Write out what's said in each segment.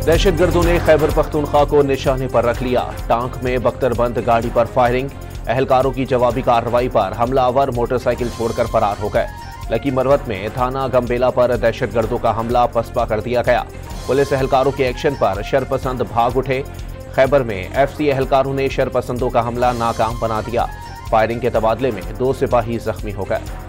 दहशतगर्दों ने खैबर पख्तूनख्वा को निशाने पर रख लिया। टांक में बख्तरबंद गाड़ी पर फायरिंग। एहलकारों की जवाबी कार्रवाई पर हमलावर मोटरसाइकिल छोड़कर फरार हो गए। लकी मरवत में थाना गंबेला पर दहशतगर्दों का हमला पसपा कर दिया गया। पुलिस एहलकारों के एक्शन पर शरपसंद भाग उठे। खैबर में एफसी एहलकारों ने शरपसंदों का हमला नाकाम बना दिया। फायरिंग के तबादले में 2 सिपाही जख्मी हो गए।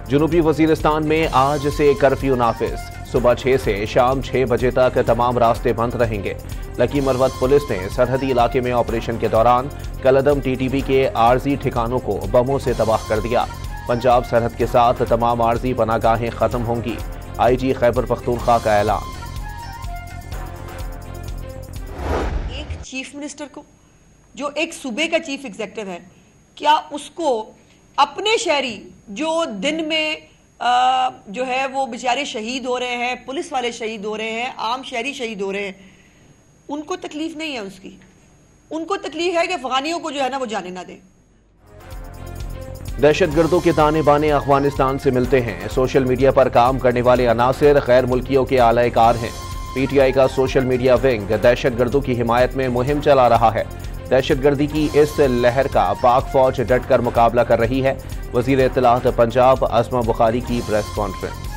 जनूबी वजीरिस्तान में आज से कर्फ्यू नाफिज। सुबह 6 से शाम 6 बजे तक तमाम रास्ते बंद रहेंगे। लकी मरवत पुलिस ने सरहदी इलाके में ऑपरेशन के दौरान कलदम टीटीबी के आरजी ठिकानों को बमों से तबाह कर दिया। पंजाब सरहद के साथ तमाम आरजी पनागाहें खत्म होंगी। आईजी खैबर पख्तूनख्वा का ऐलान। एक चीफ मिनिस्टर को, जो एक सूबे का चीफ एग्जीक्यूटिव है, क्या उसको अपने शहरी जो दिन में जो है वो बेचारे शहीद हो रहे हैं, पुलिस वाले शहीद हो रहे हैं, आम शहरी शहीद हो रहे हैं, उनको तकलीफ नहीं है उसकी। उनको तकलीफ है कि अफगानियों को जो है ना वो जाने ना दें। दहशतगर्दों के ताने बाने अफगानिस्तान से मिलते हैं। सोशल मीडिया पर काम करने वाले अनासिर गैर मुल्कियों के आलाकार हैं। पीटीआई का सोशल मीडिया विंग दहशतगर्दों की हिमायत में मुहिम चला रहा है। दहशतगर्दी की इस लहर का पाक फौज डटकर मुकाबला कर रही है। वजीर इत्तलात पंजाब असमा बुखारी की press conference.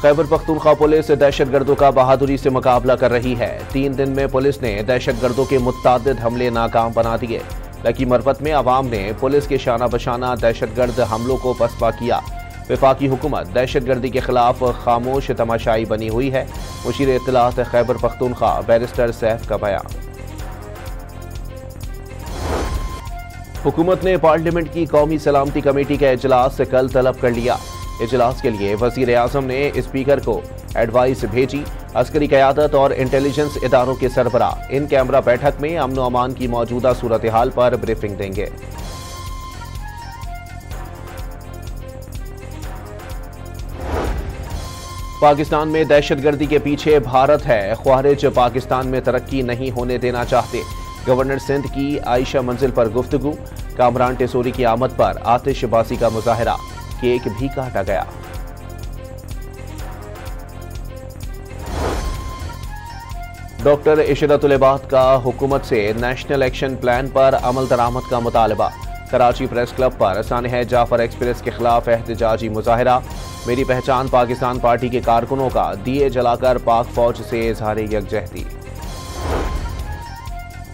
Khyber Pakhtunkhwa police दहशतगर्दों का बहादुरी से मुकाबला कर रही है। 3 दिन में पुलिस ने दहशतगर्दों के मुत्तादिद हमले नाकाम बना दिए। लकी मरवत में अवाम ने पुलिस के शाना बशाना दहशतगर्द हमलों को पसपा किया। वफाकी हुकूमत दहशतगर्दी के खिलाफ खामोश तमाशाई बनी हुई है। मुशीर इत्तलात खैबर पख्तूनख्वा बैरिस्टर सैफ का बयान। हुकूमत ने पार्लियामेंट की कौमी सलामती कमेटी का इजलास कल तलब कर लिया। इजलास के लिए वजीर आजम ने स्पीकर को एडवाइस भेजी। अस्करी क़यादत और इंटेलिजेंस इदारों के सरबराह इन कैमरा बैठक में अमन व अमान की मौजूदा सूरत हाल पर ब्रीफिंग देंगे। पाकिस्तान में दहशतगर्दी के पीछे भारत है। ख्वारिज पाकिस्तान में तरक्की नहीं होने देना चाहते। गवर्नर सिंध की आयशा मंजिल पर गुफ्तगू। कामरान टेसोरी की आमद पर आतिशबाजी का मुजाहरा। केक भी काटा गया। डॉक्टर इशरतुल इबाद का हुकूमत से नेशनल एक्शन प्लान पर अमल दरामद का मुतालबा। कराची प्रेस क्लब पर सानह जाफर एक्सप्रेस के खिलाफ एहतजाजी मुजाहरा। मेरी पहचान पाकिस्तान पार्टी के कारकुनों का दिए जलाकर पाक फौज से इजहार यकजहती।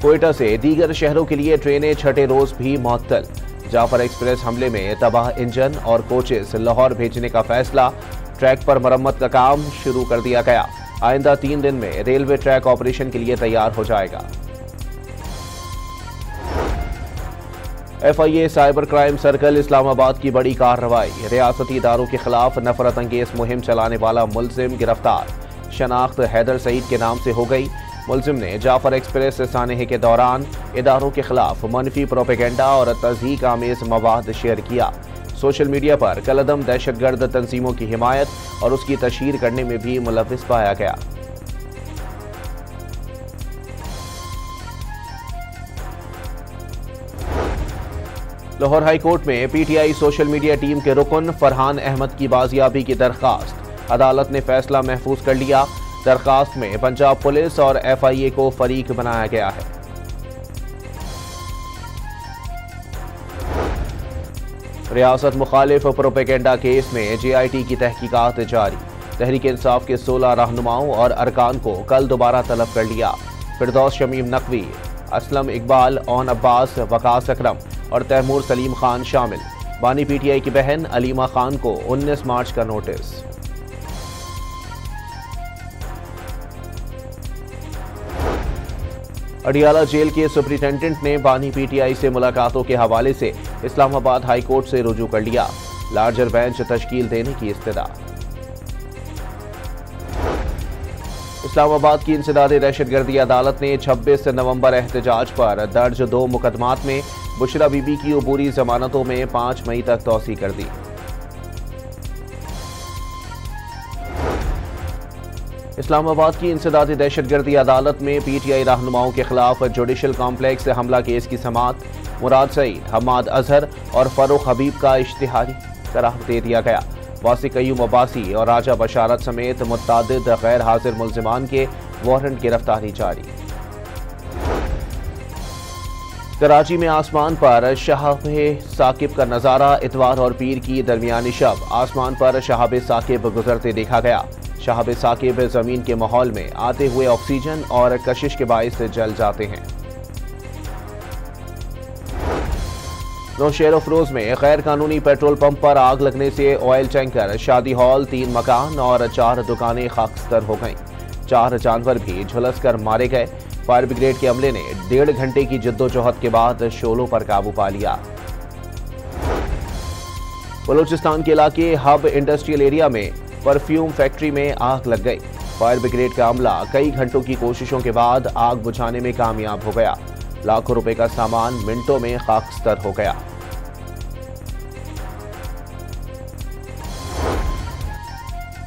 कोयटा से दीगर शहरों के लिए ट्रेनें छठे रोज भी मुअत्तल। जाफर एक्सप्रेस हमले में तबाह इंजन और कोचेस लाहौर भेजने का फैसला। ट्रैक पर मरम्मत का काम शुरू कर दिया गया। आइंदा 3 दिन में रेलवे ट्रैक ऑपरेशन के लिए तैयार हो जाएगा। FIA cyber crime circle Islamabad की बड़ी कार्रवाई। रियासती इदारों के खिलाफ नफरत अंगेज मुहिम चलाने वाला मुलजिम गिरफ्तार। शनाख्त हैदर सईद के नाम से हो गई। मुलजिम ने जाफर एक्सप्रेस सानहे के दौरान इदारों के खिलाफ मनफी प्रोपेगेंडा और तज़हीक आमेज मवाद शेयर किया। सोशल मीडिया पर कलदम दहशतगर्द तंजीमों की हिमायत और उसकी तशहीर करने में भी मुलव्विस पाया गया। लाहौर हाई कोर्ट में PTI सोशल मीडिया टीम के रुकन फरहान अहमद की बाजियाबी की दरखास्त। अदालत ने फैसला महफूज कर लिया। दरखास्त में पंजाब पुलिस और FIA को फरीक बनाया गया है। रियासत मुखालिफ प्रोपेगेंडा केस में JIT की तहकीकात जारी। तहरीक इंसाफ के 16 रहनुमाओं और अरकान को कल दोबारा तलब कर लिया। फिरदौस शमीम नकवी, असलम इकबाल, ओन अब्बास, वकास अकरम और तैमूर सलीम खान शामिल। बानी PTI की बहन अलीमा खान को 19 मार्च का नोटिस। अडियाला जेल के सुपरिटेंडेंट ने बानी PTI से मुलाकातों के हवाले से इस्लामाबाद हाई कोर्ट से रुजू कर लिया। लार्जर बेंच तश्कील देने की इस्तदा। इस्लामाबाद की इंसदादे दहशतगर्दी अदालत ने 26 नवंबर एहतजाज पर दर्ज 2 मुकदमात में बुशरा बीबी की अबूरी जमानतों में 5 मई तक तौसी कर दी। इस्लामाबाद की इंसदादी दहशतगर्दी अदालत में PTI रहनुमाओं के खिलाफ जुडिशल कॉम्प्लेक्स हमला केस की समाअत मुराद सईद, हम्माद अजहर और फरूख हबीब का इश्तिहारी करार दे दिया गया। वासिक अयूब अब्बासी और राजा बशारत समेत मुतअद्दिद गैर हाजिर मुल्जिमान के वारंट गिरफ्तारी जारी। कराची में आसमान पर शहाब साकिब का नजारा। इतवार और पीर की दरमियानी शब आसमान पर शहाब साकिब गुजरते देखा गया। शहाब साकिब जमीन के माहौल में आते हुए ऑक्सीजन और कशिश के बाइस जल जाते हैं। नौशेर अफरोज में गैर कानूनी पेट्रोल पंप पर आग लगने से ऑयल टैंकर, शादी हॉल, 3 मकान और 4 दुकानें खाकस्तर हो गईं। 4 जानवर भी झुलस कर मारे गए। फायर ब्रिगेड के अमले ने 1.5 घंटे की जद्दोजहद के बाद शोलों पर काबू पा लिया। बलूचिस्तान के इलाके हब इंडस्ट्रियल एरिया में परफ्यूम फैक्ट्री में आग लग गई। फायर ब्रिगेड का अमला कई घंटों की कोशिशों के बाद आग बुझाने में कामयाब हो गया। लाखों रुपए का सामान मिनटों में खाकस्तर हो गया।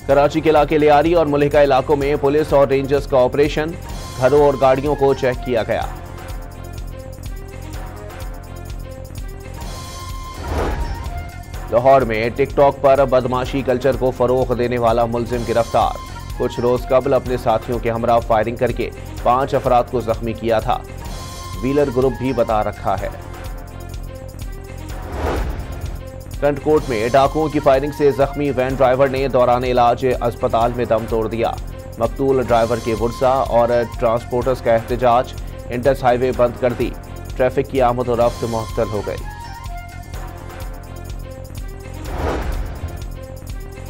कराची के इलाके लियारी और मुल्हिका इलाकों में पुलिस और रेंजर्स का ऑपरेशन, घरों और गाड़ियों को चेक किया गया। लाहौर में टिकटॉक पर बदमाशी कल्चर को फरोग देने वाला मुलजिम गिरफ्तार। कुछ रोज कबल अपने साथियों के हमरा फायरिंग करके 5 अफराद को जख्मी किया था। व्हीलर ग्रुप भी बता रखा है। कंटकोट में डाकुओं की फायरिंग से जख्मी वैन ड्राइवर ने दौरान इलाज अस्पताल में दम तोड़ दिया। मकतूल ड्राइवर के वर्सा और ट्रांसपोर्टर्स का एहतजाज, इंडस हाईवे बंद कर दी। ट्रैफिक की आमद और रफ्त मुअत्तल हो गई।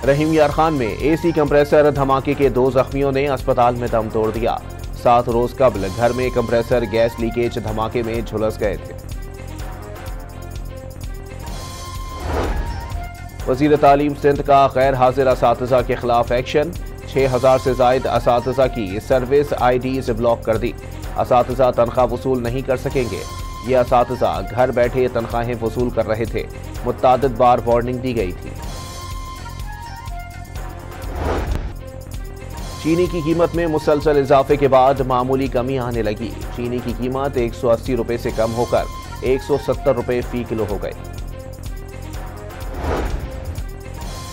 रहीम यार खान में AC कंप्रेसर धमाके के 2 जख्मियों ने अस्पताल में दम तोड़ दिया। 7 रोज कबल घर में कंप्रेसर गैस लीकेज धमाके में झुलस गए थे। वजीर तालीम सिंध का गैर हाजिर असातिज़ा के खिलाफ एक्शन। 6000 से जायद असातिज़ा की सर्विस IDs ब्लॉक कर दी। असातिज़ा तनख्वाह वसूल नहीं कर सकेंगे। ये असातिज़ा घर बैठे तनख्वाहें वसूल कर रहे थे। मुतअद्दिद बार वार्निंग दी गई थी। चीनी की कीमत में मुसलसल इजाफे के बाद मामूली कमी आने लगी। चीनी की कीमत 180 रुपए से कम होकर 170 रुपए फी किलो हो गई।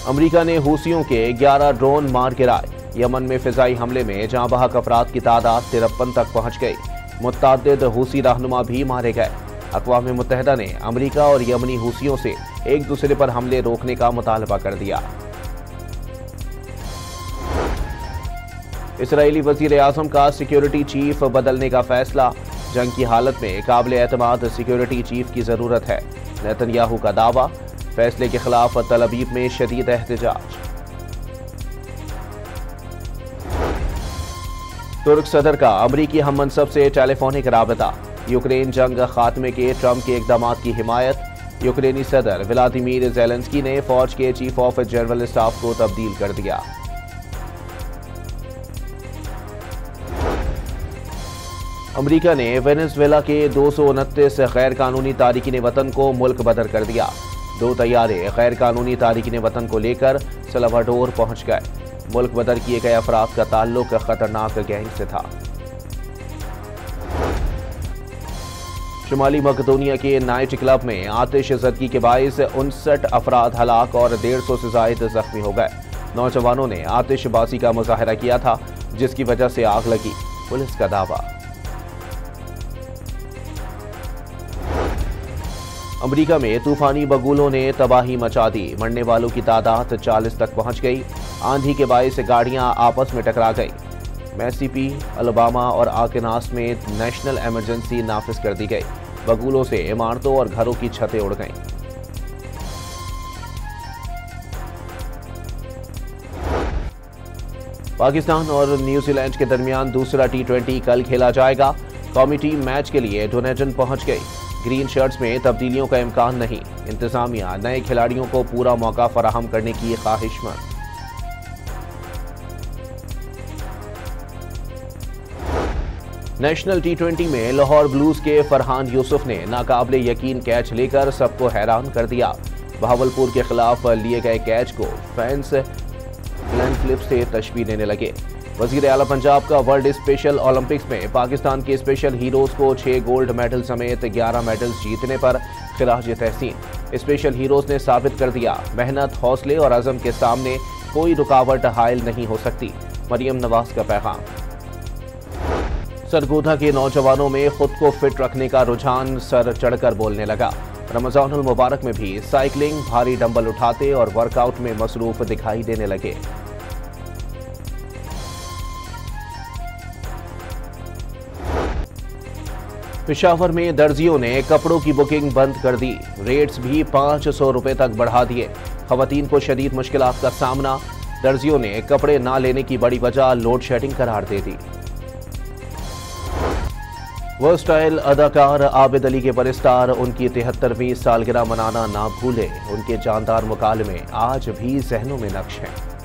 अमेरिका ने हूसियों के 11 ड्रोन मार गिराए। यमन में फिजाई हमले में जाँ बहक अफराद की तादाद 53 तक पहुंच गई। मुतअद्दिद हूसी रहनुमा भी मारे गए। अक़वाम मुत्तहिदा ने अमेरिका और यमनी हूसियों से एक दूसरे पर हमले रोकने का मुतालबा कर दिया। इसराइली वजीर आज़म का सिक्योरिटी चीफ बदलने का फैसला। जंग की हालत में काबिल एतमाद सिक्योरिटी चीफ की जरूरत है। नेतन्याहू का दावा। फैसले के खिलाफ तल अबीब में शदीद एहतजाज। तुर्क सदर का अमरीकी हम मनसब से टेलीफोनिक राबता। यूक्रेन जंग खात्मे के ट्रंप के इक़दामात की हिमायत। यूक्रेनी सदर व्लादिमीर ज़ेलेंस्की ने फौज के चीफ ऑफ जनरल स्टाफ को तब्दील कर दिया। अमेरिका ने वेनेजुएला के 229 गैर कानूनी तारिकीन वतन को मुल्क बदर कर दिया। 2 तैयारे गैर कानूनी तारिकीन वतन को लेकर सल्वाडोर पहुंच गए। मुल्क बदर किए गए अफराद का ताल्लुक खतरनाक गैंग से था। शुमाली मकदोनिया के नाइट क्लब में आतिशज़दगी के बाइस 59 अफराद हलाक और 150 से जायद जख्मी हो गए। नौजवानों ने आतिशबाजी का मुजाहरा किया था, जिसकी वजह से आग लगी, पुलिस का दावा। अमेरिका में तूफानी बगुलों ने तबाही मचा दी। मरने वालों की तादाद 40 तक पहुंच गई। आंधी के बाइस गाड़ियां आपस में टकरा गई। मैसिपी, अलबामा और आर्कान्सास में नेशनल इमरजेंसी नाफिज कर दी गई। बगुलों से इमारतों और घरों की छतें उड़ गईं। पाकिस्तान और न्यूजीलैंड के दरमियान दूसरा T20 कल खेला जाएगा। कौमी टीम मैच के लिए डुनेडन पहुंच गई। ग्रीन शर्ट्स में तब्दीलियों का इम्कान नहीं। इंतजामिया नए खिलाड़ियों को पूरा मौका फराहम करने की ख्वाहिशमंद। नेशनल T20 में लाहौर ब्लूज के फरहान यूसुफ ने नाकाबिले यकीन कैच लेकर सबको हैरान कर दिया। बहावलपुर के खिलाफ लिए गए कैच को फैंस ग्लैंड फ्लिप से तशबीह देने लगे। वजीर आला पंजाब का वर्ल्ड स्पेशल ओलंपिक्स में पाकिस्तान के स्पेशल हीरोज को 6 गोल्ड मेडल समेत 11 मेडल्स जीतने पर खिराज तहसीन। स्पेशल हीरोज ने साबित कर दिया, मेहनत, हौसले और अज़म के सामने कोई रुकावट हायल नहीं हो सकती। मरियम नवाज का पैगाम। सरगोधा के नौजवानों में खुद को फिट रखने का रुझान सर चढ़कर बोलने लगा। रमजानुल मुबारक में भी साइकिलिंग, भारी डंबल उठाते और वर्कआउट में मसरूफ दिखाई देने लगे। पेशावर में दर्जियों ने कपड़ों की बुकिंग बंद कर दी। रेट्स भी 500 रुपए तक बढ़ा दिए। खवातीन को शदीद मुश्किलात का सामना। दर्जियों ने कपड़े ना लेने की बड़ी वजह लोड शेडिंग करार दे दी। वर्सटाइल अदाकार आबिद अली के बरिस्टार उनकी 73वीं सालगिरह मनाना ना भूले। उनके जानदार मुकालमे आज भी जहनों में नक्श हैं।